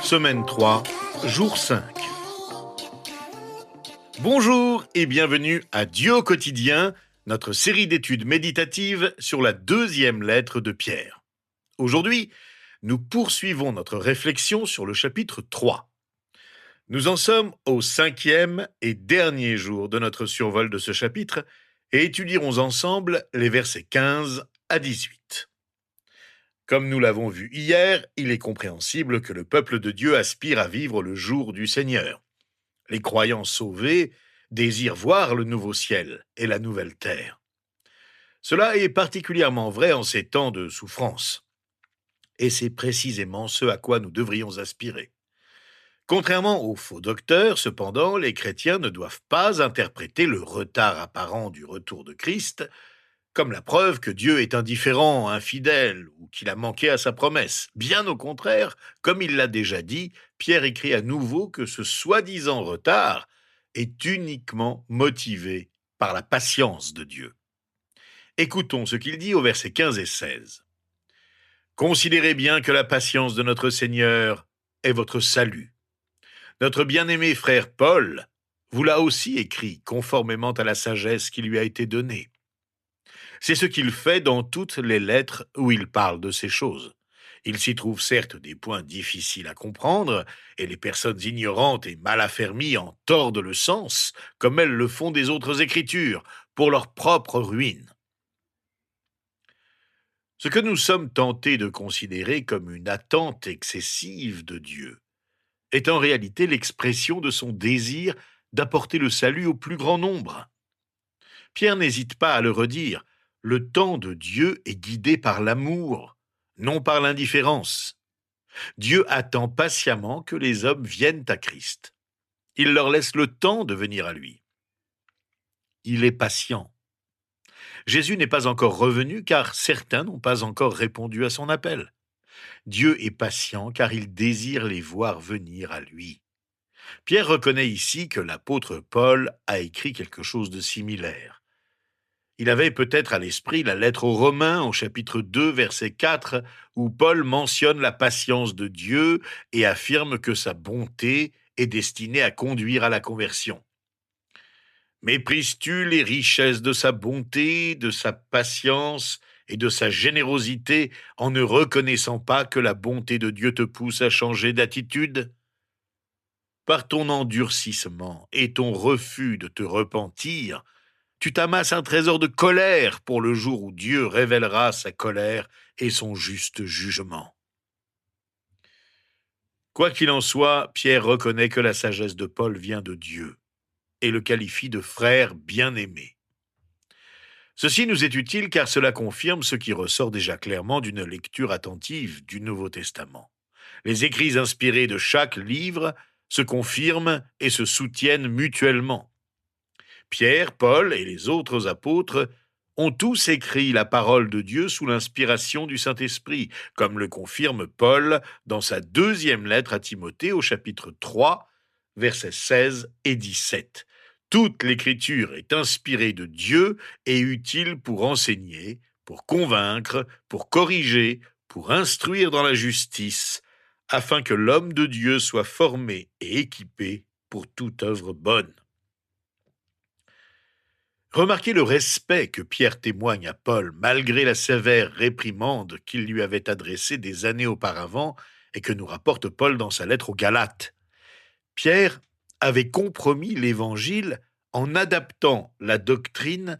Semaine 3, jour 5. Bonjour et bienvenue à Dieu au quotidien, notre série d'études méditatives sur la deuxième lettre de Pierre. Aujourd'hui, nous poursuivons notre réflexion sur le chapitre 3. Nous en sommes au 5e et dernier jour de notre survol de ce chapitre et étudierons ensemble les versets 15 à 18. Comme nous l'avons vu hier, il est compréhensible que le peuple de Dieu aspire à vivre le jour du Seigneur. Les croyants sauvés désirent voir le nouveau ciel et la nouvelle terre. Cela est particulièrement vrai en ces temps de souffrance. Et c'est précisément ce à quoi nous devrions aspirer. Contrairement aux faux docteurs, cependant, les chrétiens ne doivent pas interpréter le retard apparent du retour de Christ comme la preuve que Dieu est indifférent, infidèle, ou qu'il a manqué à sa promesse. Bien au contraire, comme il l'a déjà dit, Pierre écrit à nouveau que ce soi-disant retard est uniquement motivé par la patience de Dieu. Écoutons ce qu'il dit au versets 15 et 16. « Considérez bien que la patience de notre Seigneur est votre salut. Notre bien-aimé frère Paul vous l'a aussi écrit conformément à la sagesse qui lui a été donnée. C'est ce qu'il fait dans toutes les lettres où il parle de ces choses. Il s'y trouve certes des points difficiles à comprendre, et les personnes ignorantes et mal affermies en tordent le sens, comme elles le font des autres écritures, pour leur propre ruine. Ce que nous sommes tentés de considérer comme une attente excessive de Dieu est en réalité l'expression de son désir d'apporter le salut au plus grand nombre. Pierre n'hésite pas à le redire. Le temps de Dieu est guidé par l'amour, non par l'indifférence. Dieu attend patiemment que les hommes viennent à Christ. Il leur laisse le temps de venir à lui. Il est patient. Jésus n'est pas encore revenu car certains n'ont pas encore répondu à son appel. Dieu est patient car il désire les voir venir à lui. Pierre reconnaît ici que l'apôtre Paul a écrit quelque chose de similaire. Il avait peut-être à l'esprit la lettre aux Romains au chapitre 2, verset 4, où Paul mentionne la patience de Dieu et affirme que sa bonté est destinée à conduire à la conversion. Méprises-tu les richesses de sa bonté, de sa patience et de sa générosité en ne reconnaissant pas que la bonté de Dieu te pousse à changer d'attitude ? Par ton endurcissement et ton refus de te repentir, tu t'amasses un trésor de colère pour le jour où Dieu révélera sa colère et son juste jugement. Quoi qu'il en soit, Pierre reconnaît que la sagesse de Paul vient de Dieu et le qualifie de frère bien-aimé. Ceci nous est utile car cela confirme ce qui ressort déjà clairement d'une lecture attentive du Nouveau Testament. Les écrits inspirés de chaque livre se confirment et se soutiennent mutuellement. Pierre, Paul et les autres apôtres ont tous écrit la parole de Dieu sous l'inspiration du Saint-Esprit, comme le confirme Paul dans sa deuxième lettre à Timothée au chapitre 3, versets 16 et 17. Toute l'écriture est inspirée de Dieu et utile pour enseigner, pour convaincre, pour corriger, pour instruire dans la justice, afin que l'homme de Dieu soit formé et équipé pour toute œuvre bonne. Remarquez le respect que Pierre témoigne à Paul malgré la sévère réprimande qu'il lui avait adressée des années auparavant et que nous rapporte Paul dans sa lettre aux Galates. Pierre avait compromis l'Évangile en adaptant la doctrine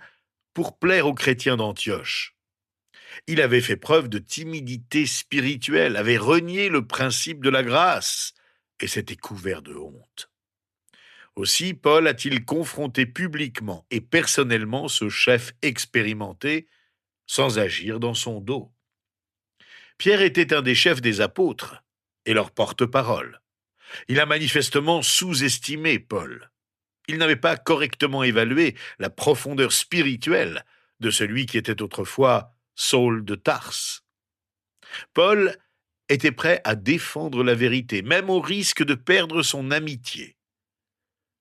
pour plaire aux chrétiens d'Antioche. Il avait fait preuve de timidité spirituelle, avait renié le principe de la grâce et s'était couvert de honte. Aussi, Paul a-t-il confronté publiquement et personnellement ce chef expérimenté sans agir dans son dos. Pierre était un des chefs des apôtres et leur porte-parole. Il a manifestement sous-estimé Paul. Il n'avait pas correctement évalué la profondeur spirituelle de celui qui était autrefois Saul de Tarse. Paul était prêt à défendre la vérité, même au risque de perdre son amitié.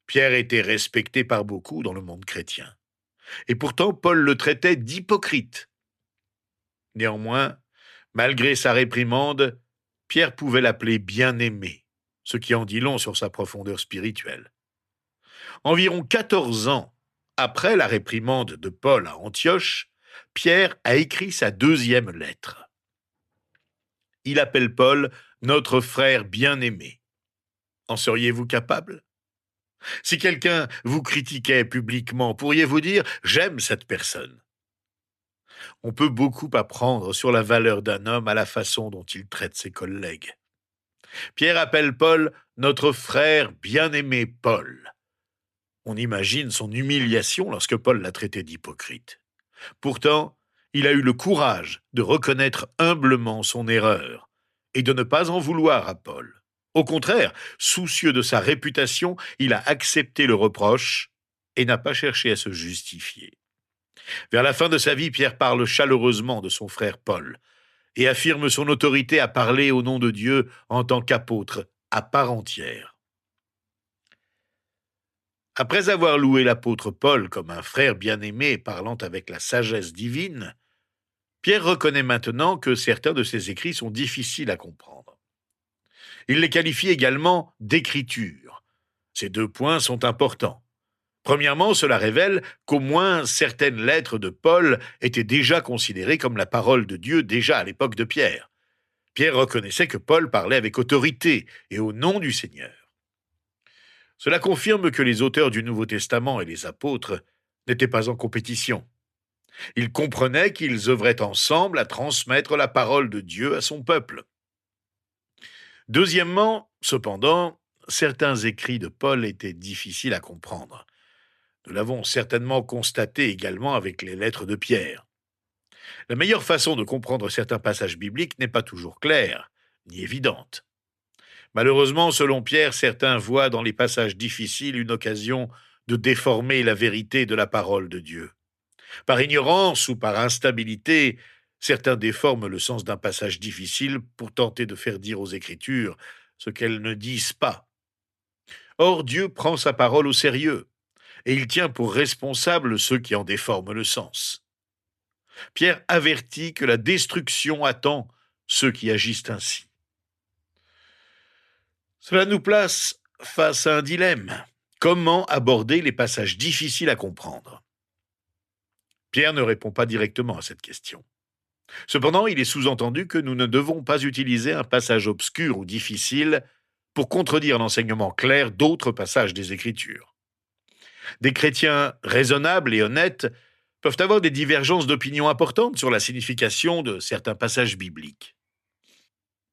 Pierre était respecté par beaucoup dans le monde chrétien. Et pourtant, Paul le traitait d'hypocrite. Néanmoins, malgré sa réprimande, Pierre pouvait l'appeler bien-aimé, ce qui en dit long sur sa profondeur spirituelle. Environ 14 ans après la réprimande de Paul à Antioche, Pierre a écrit sa deuxième lettre. Il appelle Paul notre frère bien-aimé. En seriez-vous capable? Si quelqu'un vous critiquait publiquement, pourriez-vous dire « j'aime cette personne ». On peut beaucoup apprendre sur la valeur d'un homme à la façon dont il traite ses collègues. Pierre appelle Paul notre frère bien-aimé Paul. On imagine son humiliation lorsque Paul l'a traité d'hypocrite. Pourtant, il a eu le courage de reconnaître humblement son erreur et de ne pas en vouloir à Paul. Au contraire, soucieux de sa réputation, il a accepté le reproche et n'a pas cherché à se justifier. Vers la fin de sa vie, Pierre parle chaleureusement de son frère Paul et affirme son autorité à parler au nom de Dieu en tant qu'apôtre à part entière. Après avoir loué l'apôtre Paul comme un frère bien-aimé parlant avec la sagesse divine, Pierre reconnaît maintenant que certains de ses écrits sont difficiles à comprendre. Il les qualifie également d'écriture. Ces deux points sont importants. Premièrement, cela révèle qu'au moins certaines lettres de Paul étaient déjà considérées comme la parole de Dieu déjà à l'époque de Pierre. Pierre reconnaissait que Paul parlait avec autorité et au nom du Seigneur. Cela confirme que les auteurs du Nouveau Testament et les apôtres n'étaient pas en compétition. Ils comprenaient qu'ils œuvraient ensemble à transmettre la parole de Dieu à son peuple. Deuxièmement, cependant, certains écrits de Paul étaient difficiles à comprendre. Nous l'avons certainement constaté également avec les lettres de Pierre. La meilleure façon de comprendre certains passages bibliques n'est pas toujours claire, ni évidente. Malheureusement, selon Pierre, certains voient dans les passages difficiles une occasion de déformer la vérité de la parole de Dieu. Par ignorance ou par instabilité, certains déforment le sens d'un passage difficile pour tenter de faire dire aux Écritures ce qu'elles ne disent pas. Or, Dieu prend sa parole au sérieux, et il tient pour responsables ceux qui en déforment le sens. Pierre avertit que la destruction attend ceux qui agissent ainsi. Cela nous place face à un dilemme. Comment aborder les passages difficiles à comprendre? Pierre ne répond pas directement à cette question. Cependant, il est sous-entendu que nous ne devons pas utiliser un passage obscur ou difficile pour contredire l'enseignement clair d'autres passages des Écritures. Des chrétiens raisonnables et honnêtes peuvent avoir des divergences d'opinion importantes sur la signification de certains passages bibliques.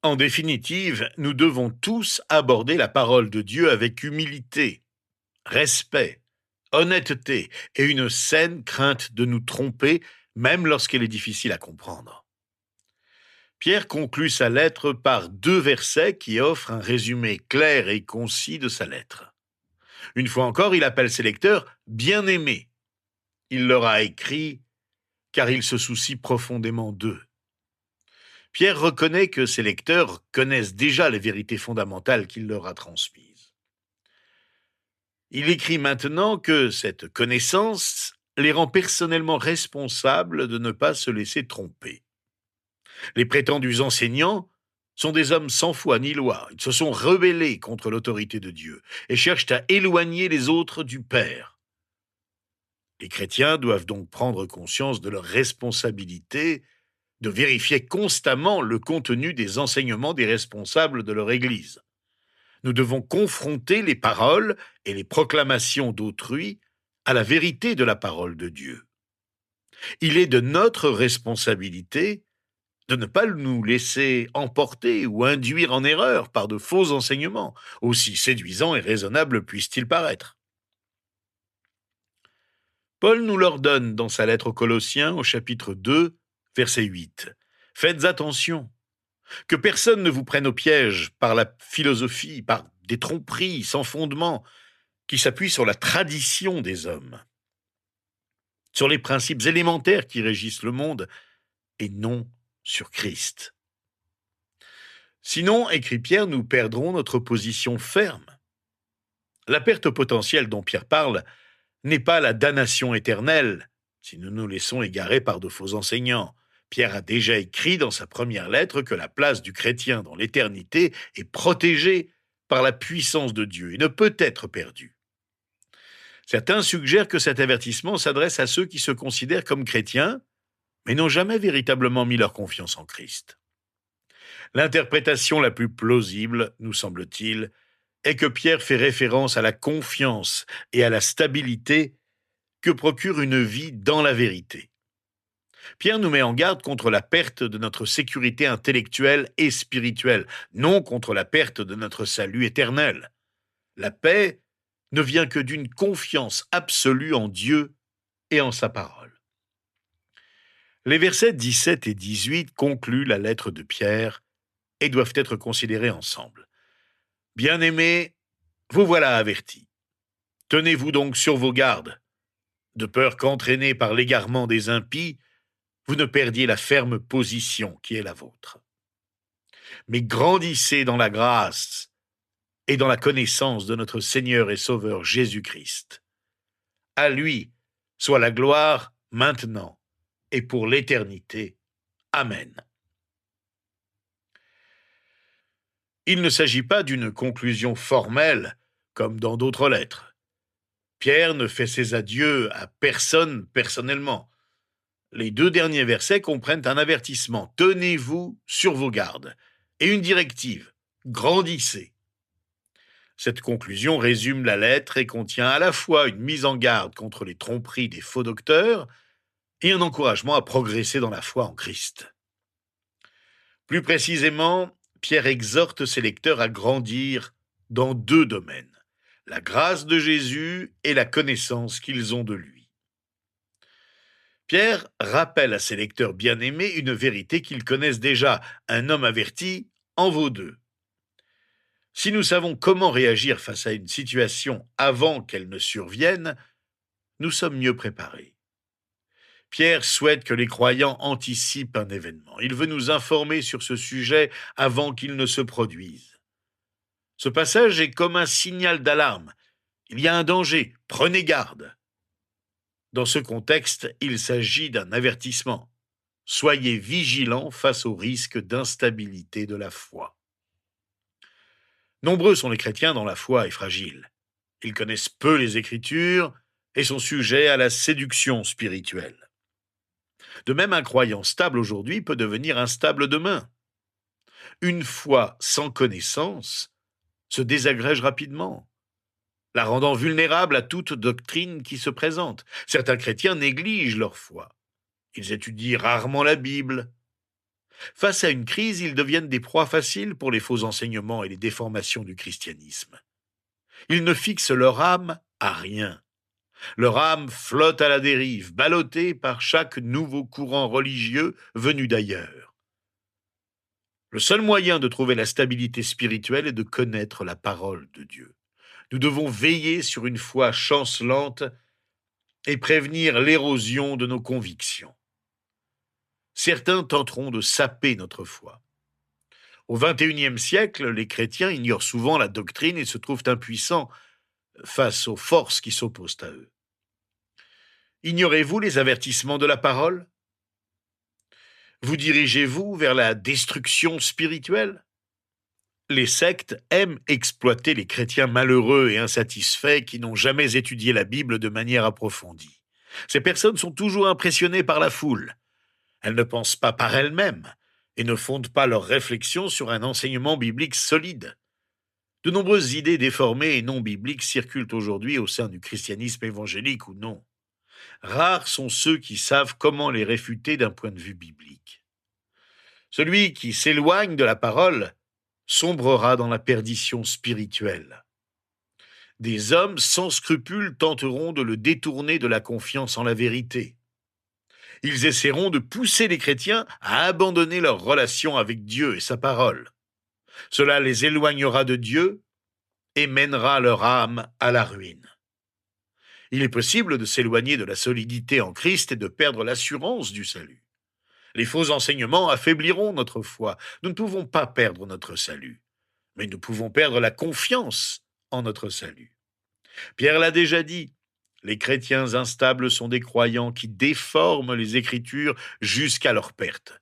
En définitive, nous devons tous aborder la parole de Dieu avec humilité, respect, honnêteté et une saine crainte de nous tromper, même lorsqu'elle est difficile à comprendre. Pierre conclut sa lettre par 2 versets qui offrent un résumé clair et concis de sa lettre. Une fois encore, il appelle ses lecteurs « bien-aimés ». Il leur a écrit car il se soucie profondément d'eux. Pierre reconnaît que ses lecteurs connaissent déjà les vérités fondamentales qu'il leur a transmises. Il écrit maintenant que cette connaissance les rend personnellement responsables de ne pas se laisser tromper. Les prétendus enseignants sont des hommes sans foi ni loi. Ils se sont rebellés contre l'autorité de Dieu et cherchent à éloigner les autres du Père. Les chrétiens doivent donc prendre conscience de leur responsabilité de vérifier constamment le contenu des enseignements des responsables de leur Église. Nous devons confronter les paroles et les proclamations d'autrui à la vérité de la parole de Dieu. Il est de notre responsabilité de ne pas nous laisser emporter ou induire en erreur par de faux enseignements, aussi séduisants et raisonnables puissent-ils paraître. Paul nous l'ordonne dans sa lettre aux Colossiens au chapitre 2, verset 8. « Faites attention, que personne ne vous prenne au piège par la philosophie, par des tromperies sans fondement qui s'appuient sur la tradition des hommes, sur les principes élémentaires qui régissent le monde et non sur Christ. Sinon, écrit Pierre, nous perdrons notre position ferme. La perte potentielle dont Pierre parle n'est pas la damnation éternelle si nous nous laissons égarer par de faux enseignants. Pierre a déjà écrit dans sa première lettre que la place du chrétien dans l'éternité est protégée par la puissance de Dieu et ne peut être perdu. Certains suggèrent que cet avertissement s'adresse à ceux qui se considèrent comme chrétiens, mais n'ont jamais véritablement mis leur confiance en Christ. L'interprétation la plus plausible, nous semble-t-il, est que Pierre fait référence à la confiance et à la stabilité que procure une vie dans la vérité. Pierre nous met en garde contre la perte de notre sécurité intellectuelle et spirituelle, non contre la perte de notre salut éternel. La paix ne vient que d'une confiance absolue en Dieu et en sa parole. Les versets 17 et 18 concluent la lettre de Pierre et doivent être considérés ensemble. Bien-aimés, vous voilà avertis. Tenez-vous donc sur vos gardes, de peur qu'entraînés par l'égarement des impies, vous ne perdiez la ferme position qui est la vôtre. Mais grandissez dans la grâce et dans la connaissance de notre Seigneur et Sauveur Jésus-Christ. À lui soit la gloire maintenant et pour l'éternité. Amen. Il ne s'agit pas d'une conclusion formelle, comme dans d'autres lettres. Pierre ne fait ses adieux à personne personnellement. Les 2 derniers versets comprennent un avertissement, tenez-vous sur vos gardes, et une directive, grandissez. Cette conclusion résume la lettre et contient à la fois une mise en garde contre les tromperies des faux docteurs et un encouragement à progresser dans la foi en Christ. Plus précisément, Pierre exhorte ses lecteurs à grandir dans 2 domaines, la grâce de Jésus et la connaissance qu'ils ont de lui. Pierre rappelle à ses lecteurs bien-aimés une vérité qu'ils connaissent déjà, un homme averti en vaut 2. Si nous savons comment réagir face à une situation avant qu'elle ne survienne, nous sommes mieux préparés. Pierre souhaite que les croyants anticipent un événement. Il veut nous informer sur ce sujet avant qu'il ne se produise. Ce passage est comme un signal d'alarme. Il y a un danger, prenez garde. Dans ce contexte, il s'agit d'un avertissement. Soyez vigilants face au risque d'instabilité de la foi. Nombreux sont les chrétiens dont la foi est fragile. Ils connaissent peu les Écritures et sont sujets à la séduction spirituelle. De même, un croyant stable aujourd'hui peut devenir instable demain. Une foi sans connaissance se désagrège rapidement, la rendant vulnérable à toute doctrine qui se présente. Certains chrétiens négligent leur foi. Ils étudient rarement la Bible. Face à une crise, ils deviennent des proies faciles pour les faux enseignements et les déformations du christianisme. Ils ne fixent leur âme à rien. Leur âme flotte à la dérive, ballottée par chaque nouveau courant religieux venu d'ailleurs. Le seul moyen de trouver la stabilité spirituelle est de connaître la parole de Dieu. Nous devons veiller sur une foi chancelante et prévenir l'érosion de nos convictions. Certains tenteront de saper notre foi. Au XXIe siècle, les chrétiens ignorent souvent la doctrine et se trouvent impuissants face aux forces qui s'opposent à eux. Ignorez-vous les avertissements de la parole ? Vous dirigez-vous vers la destruction spirituelle ? Les sectes aiment exploiter les chrétiens malheureux et insatisfaits qui n'ont jamais étudié la Bible de manière approfondie. Ces personnes sont toujours impressionnées par la foule. Elles ne pensent pas par elles-mêmes et ne fondent pas leurs réflexions sur un enseignement biblique solide. De nombreuses idées déformées et non bibliques circulent aujourd'hui au sein du christianisme évangélique ou non. Rares sont ceux qui savent comment les réfuter d'un point de vue biblique. Celui qui s'éloigne de la parole sombrera dans la perdition spirituelle. Des hommes sans scrupules tenteront de le détourner de la confiance en la vérité. Ils essaieront de pousser les chrétiens à abandonner leur relation avec Dieu et sa parole. Cela les éloignera de Dieu et mènera leur âme à la ruine. Il est possible de s'éloigner de la solidité en Christ et de perdre l'assurance du salut. Les faux enseignements affaibliront notre foi. Nous ne pouvons pas perdre notre salut, mais nous pouvons perdre la confiance en notre salut. Pierre l'a déjà dit, les chrétiens instables sont des croyants qui déforment les Écritures jusqu'à leur perte.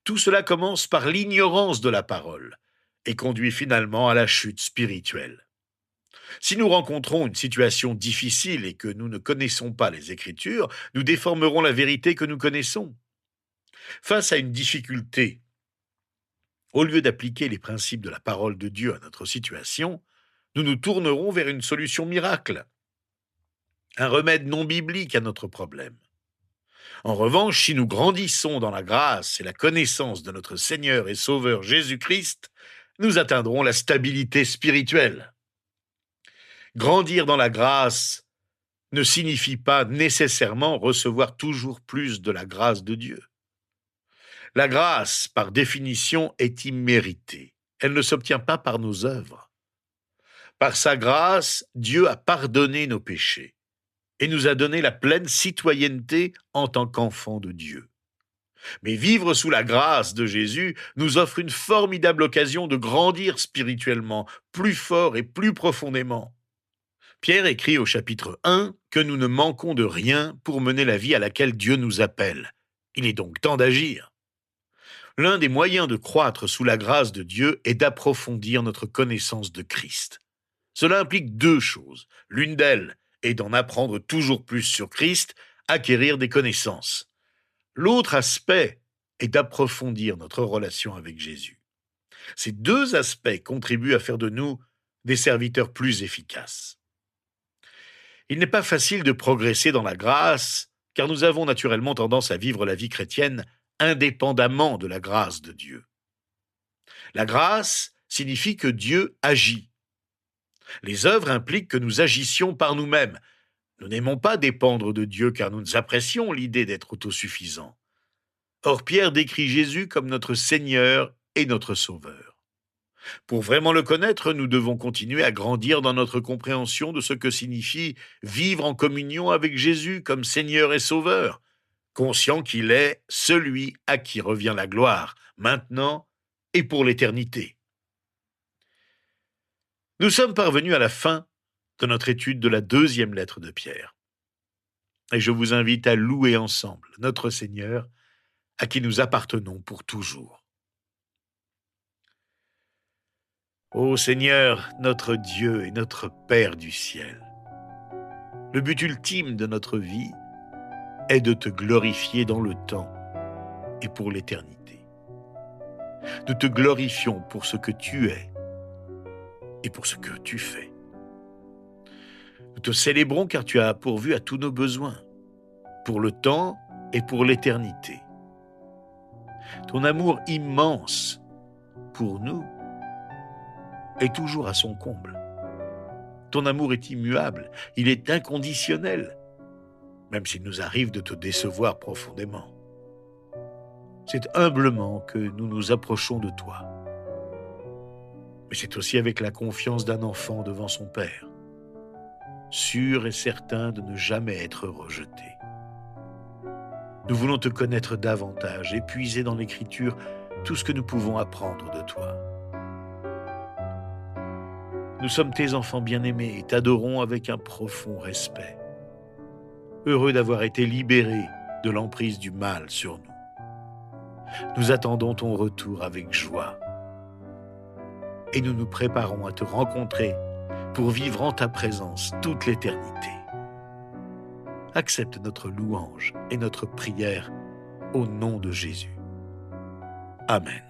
Tout cela commence par l'ignorance de la parole et conduit finalement à la chute spirituelle. Si nous rencontrons une situation difficile et que nous ne connaissons pas les Écritures, nous déformerons la vérité que nous connaissons. Face à une difficulté, au lieu d'appliquer les principes de la parole de Dieu à notre situation, nous nous tournerons vers une solution miracle, un remède non biblique à notre problème. En revanche, si nous grandissons dans la grâce et la connaissance de notre Seigneur et Sauveur Jésus-Christ, nous atteindrons la stabilité spirituelle. Grandir dans la grâce ne signifie pas nécessairement recevoir toujours plus de la grâce de Dieu. La grâce, par définition, est imméritée. Elle ne s'obtient pas par nos œuvres. Par sa grâce, Dieu a pardonné nos péchés et nous a donné la pleine citoyenneté en tant qu'enfants de Dieu. Mais vivre sous la grâce de Jésus nous offre une formidable occasion de grandir spirituellement, plus fort et plus profondément. Pierre écrit au chapitre 1 que nous ne manquons de rien pour mener la vie à laquelle Dieu nous appelle. Il est donc temps d'agir. L'un des moyens de croître sous la grâce de Dieu est d'approfondir notre connaissance de Christ. Cela implique deux choses. L'une d'elles est d'en apprendre toujours plus sur Christ, acquérir des connaissances. L'autre aspect est d'approfondir notre relation avec Jésus. Ces deux aspects contribuent à faire de nous des serviteurs plus efficaces. Il n'est pas facile de progresser dans la grâce, car nous avons naturellement tendance à vivre la vie chrétienne indépendamment de la grâce de Dieu. La grâce signifie que Dieu agit. Les œuvres impliquent que nous agissions par nous-mêmes. Nous n'aimons pas dépendre de Dieu car nous apprécions l'idée d'être autosuffisants. Or, Pierre décrit Jésus comme notre Seigneur et notre Sauveur. Pour vraiment le connaître, nous devons continuer à grandir dans notre compréhension de ce que signifie vivre en communion avec Jésus comme Seigneur et Sauveur, conscient qu'il est celui à qui revient la gloire, maintenant et pour l'éternité. Nous sommes parvenus à la fin de notre étude de la deuxième lettre de Pierre. Et je vous invite à louer ensemble notre Seigneur, à qui nous appartenons pour toujours. Ô Seigneur, notre Dieu et notre Père du ciel, le but ultime de notre vie est de te glorifier dans le temps et pour l'éternité. Nous te glorifions pour ce que tu es et pour ce que tu fais. Nous te célébrons car tu as pourvu à tous nos besoins, pour le temps et pour l'éternité. Ton amour immense pour nous est toujours à son comble. Ton amour est immuable, il est inconditionnel, même s'il nous arrive de te décevoir profondément. C'est humblement que nous nous approchons de toi. Mais c'est aussi avec la confiance d'un enfant devant son Père, sûr et certain de ne jamais être rejeté. Nous voulons te connaître davantage et puiser dans l'Écriture tout ce que nous pouvons apprendre de toi. Nous sommes tes enfants bien-aimés et t'adorons avec un profond respect. Heureux d'avoir été libérés de l'emprise du mal sur nous. Nous attendons ton retour avec joie. Et nous nous préparons à te rencontrer pour vivre en ta présence toute l'éternité. Accepte notre louange et notre prière au nom de Jésus. Amen.